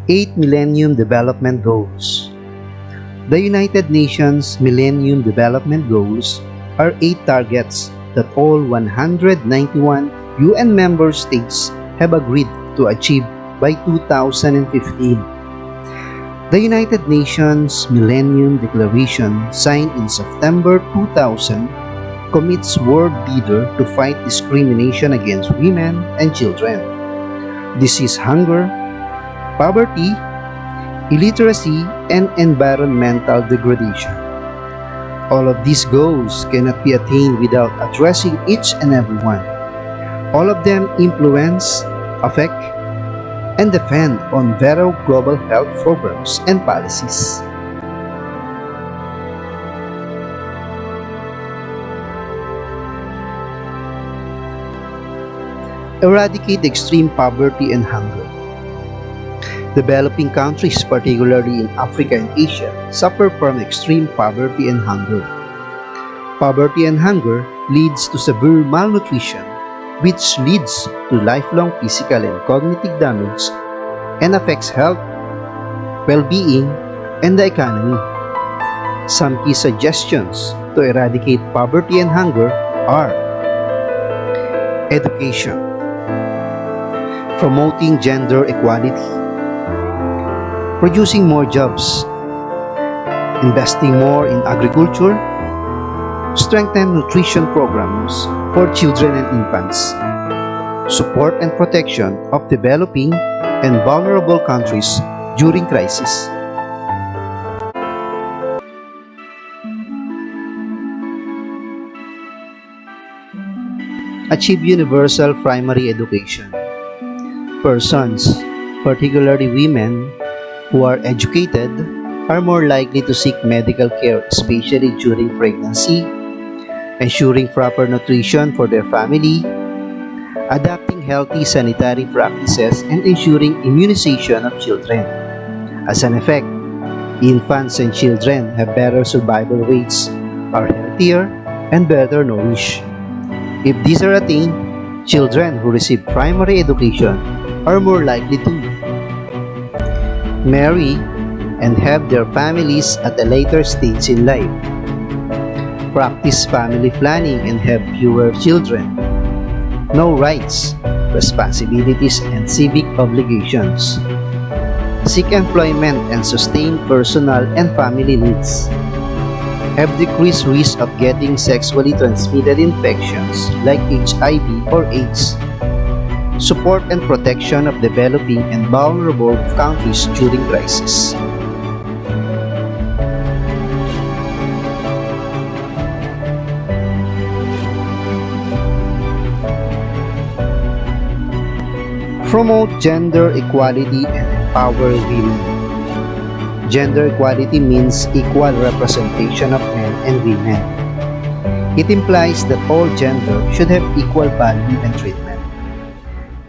8 Millennium Development Goals. The United Nations Millennium Development Goals are 8 targets that all 191 UN member states have agreed to achieve by 2015. The United Nations Millennium Declaration, signed in September 2000, commits world leaders to fight discrimination against women and children, disease, hunger, poverty, illiteracy, and environmental degradation. All of these goals cannot be attained without addressing each and every one. All of them influence, affect, and depend on various global health programs and policies. Eradicate extreme poverty and hunger. Developing countries, particularly in Africa and Asia, suffer from extreme poverty and hunger. Poverty and hunger leads to severe malnutrition, which leads to lifelong physical and cognitive damage and affects health, well-being, and the economy. Some key suggestions to eradicate poverty and hunger are: education, promoting gender equality, producing more jobs, investing more in agriculture, strengthen nutrition programs for children and infants, support and protection of developing and vulnerable countries during crisis. Achieve universal primary education. Persons, particularly women, who are educated are more likely to seek medical care, especially during pregnancy, ensuring proper nutrition for their family, adopting healthy sanitary practices, and ensuring immunization of children. As an effect, infants and children have better survival rates, are healthier, and better nourished. If these are attained, children who receive primary education are more likely to marry and have their families at a later stage in life, practice family planning and have fewer children, know rights, responsibilities, and civic obligations, seek employment and sustain personal and family needs, have decreased risk of getting sexually transmitted infections like HIV or AIDS, support and protection of developing and vulnerable countries during crisis. Promote gender equality and empower women. Gender equality means equal representation of men and women. It implies that all gender should have equal value and treatment.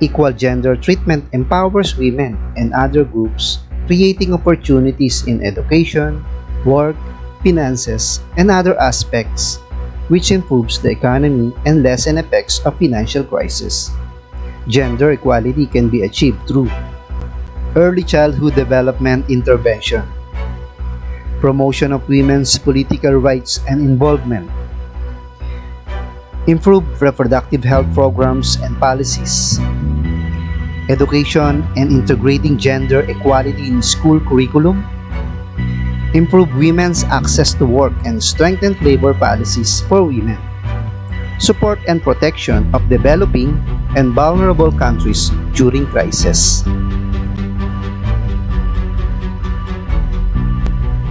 Equal gender treatment empowers women and other groups, creating opportunities in education, work, finances, and other aspects, which improves the economy and lessen effects of financial crisis. Gender equality can be achieved through early childhood development intervention, promotion of women's political rights and involvement, improved reproductive health programs and policies, education and integrating gender equality in school curriculum, improve women's access to work and strengthen labor policies for women, support and protection of developing and vulnerable countries during crisis.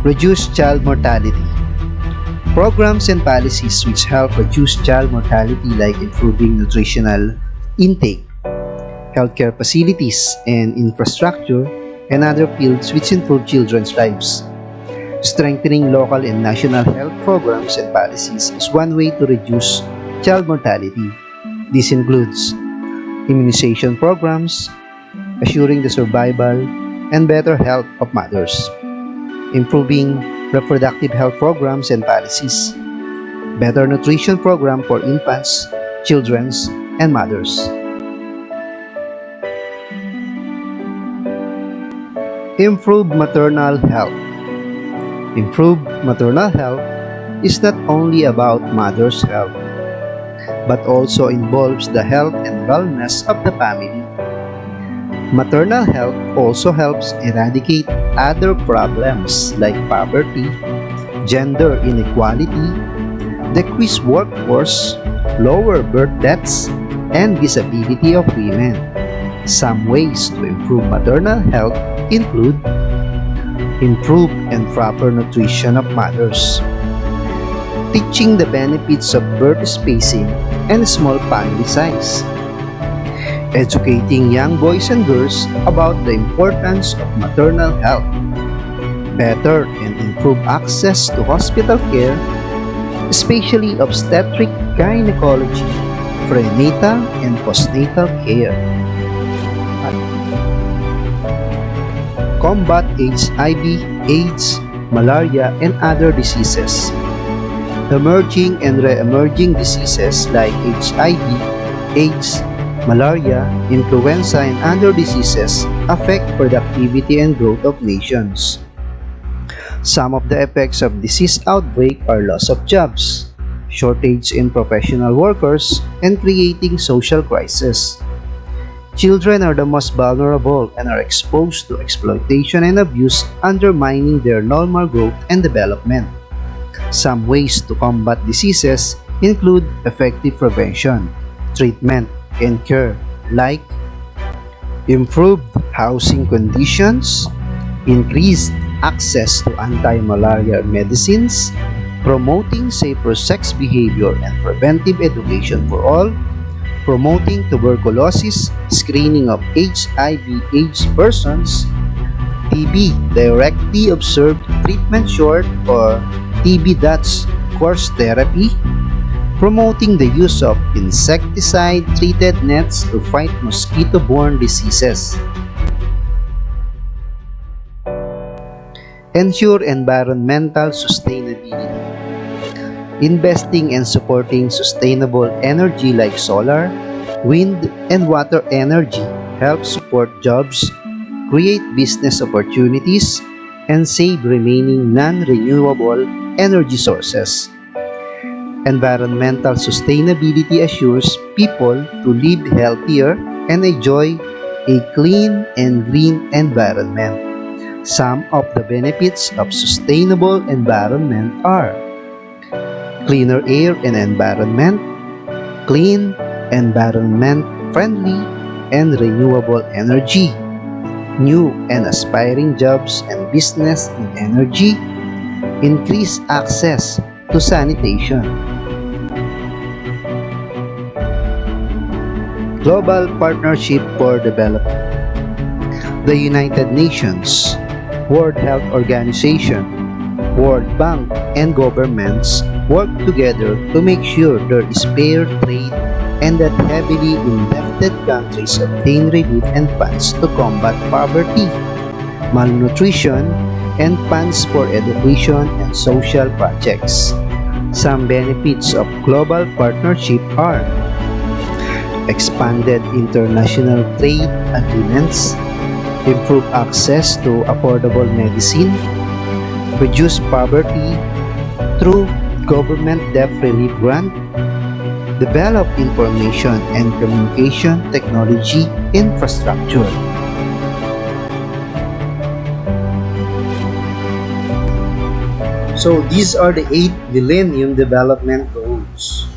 Reduce child mortality. Programs and policies which help reduce child mortality, like improving nutritional intake, healthcare facilities and infrastructure, and other fields which improve children's lives. Strengthening local and national health programs and policies is one way to reduce child mortality. This includes immunization programs, assuring the survival and better health of mothers, improving reproductive health programs and policies, better nutrition program for infants, children, and mothers. Improve maternal health. Improve maternal health is not only about mother's health, but also involves the health and wellness of the family. Maternal health also helps eradicate other problems like poverty, gender inequality, decrease workforce, lower birth deaths, and disability of women. Some ways to improve maternal health include improve and proper nutrition of mothers, teaching the benefits of birth spacing and small family size, educating young boys and girls about the importance of maternal health, better and improved access to hospital care, especially obstetric gynecology, prenatal and postnatal care. Combat HIV, AIDS, malaria, and other diseases. Emerging and re-emerging diseases like HIV, AIDS, malaria, influenza, and other diseases affect productivity and growth of nations. Some of the effects of disease outbreak are loss of jobs, shortage in professional workers, and creating social crisis. Children are the most vulnerable and are exposed to exploitation and abuse, undermining their normal growth and development. Some ways to combat diseases include effective prevention, treatment, and care, like improved housing conditions, increased access to anti-malaria medicines, promoting safer sex behavior and preventive education for all, promoting tuberculosis, screening of HIV/AIDS persons, TB directly observed treatment short or TB Dutch course therapy, promoting the use of insecticide-treated nets to fight mosquito-borne diseases. Ensure environmental sustainability. Investing and supporting sustainable energy like solar, wind, and water energy helps support jobs, create business opportunities, and save remaining non-renewable energy sources. Environmental sustainability assures people to live healthier and enjoy a clean and green environment. Some of the benefits of sustainable environment are cleaner air and environment, clean, environment-friendly, and renewable energy, new and aspiring jobs and business in energy, increased access to sanitation. Global Partnership for Development. The United Nations, World Health Organization, World Bank, and governments work together to make sure there is fair trade and that heavily indebted countries obtain relief and funds to combat poverty, malnutrition, and funds for education and social projects. Some benefits of global partnership are expanded international trade agreements, improve access to affordable medicine, reduce poverty through government debt relief grant, develop information and communication technology infrastructure. So these are the 8 Millennium Development Goals.